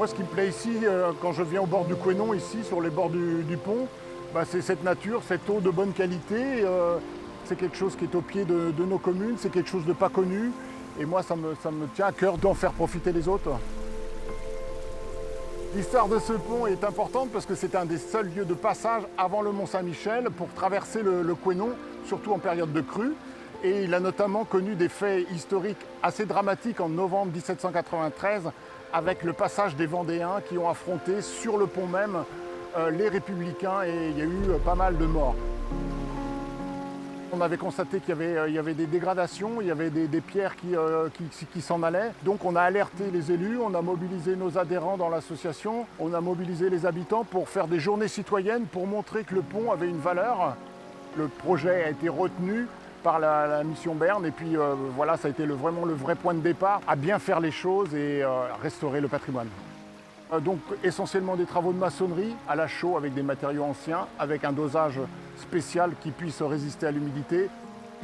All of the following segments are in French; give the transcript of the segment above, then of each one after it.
Moi, ce qui me plaît ici, quand je viens au bord du Couesnon, ici, sur les bords du pont, c'est cette nature, cette eau de bonne qualité. C'est quelque chose qui est au pied de nos communes, c'est quelque chose de pas connu. Et moi, ça me tient à cœur d'en faire profiter les autres. L'histoire de ce pont est importante parce que c'est un des seuls lieux de passage avant le Mont-Saint-Michel pour traverser le Couesnon, surtout en période de crue. Et il a notamment connu des faits historiques assez dramatiques en novembre 1793 avec le passage des Vendéens qui ont affronté sur le pont même les Républicains et il y a eu pas mal de morts. On avait constaté qu'il y avait des dégradations, il y avait des pierres qui s'en allaient. Donc on a alerté les élus, on a mobilisé nos adhérents dans l'association, on a mobilisé les habitants pour faire des journées citoyennes pour montrer que le pont avait une valeur. Le projet a été retenu par la mission Berne et puis voilà, ça a été vraiment le vrai point de départ à bien faire les choses et restaurer le patrimoine. Donc essentiellement des travaux de maçonnerie à la chaux avec des matériaux anciens, avec un dosage spécial qui puisse résister à l'humidité.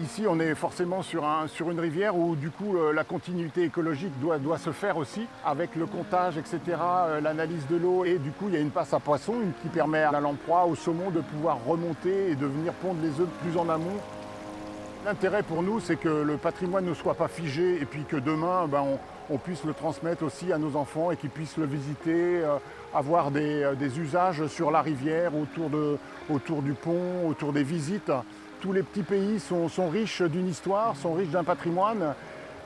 Ici on est forcément sur une rivière où du coup la continuité écologique doit se faire aussi avec le comptage, etc., l'analyse de l'eau et du coup il y a une passe à poissons qui permet à l'emploi, au saumon de pouvoir remonter et de venir pondre les œufs plus en amont. L'intérêt pour nous, c'est que le patrimoine ne soit pas figé et puis que demain, on puisse le transmettre aussi à nos enfants et qu'ils puissent le visiter, avoir des usages sur la rivière, autour du pont, autour des visites. Tous les petits pays sont riches d'une histoire, sont riches d'un patrimoine.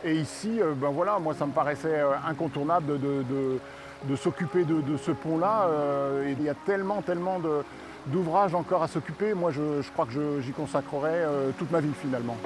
Et ici, voilà, moi, ça me paraissait incontournable de s'occuper de ce pont-là. Il y a tellement d'ouvrages encore à s'occuper. Moi, je crois que j'y consacrerai toute ma vie finalement.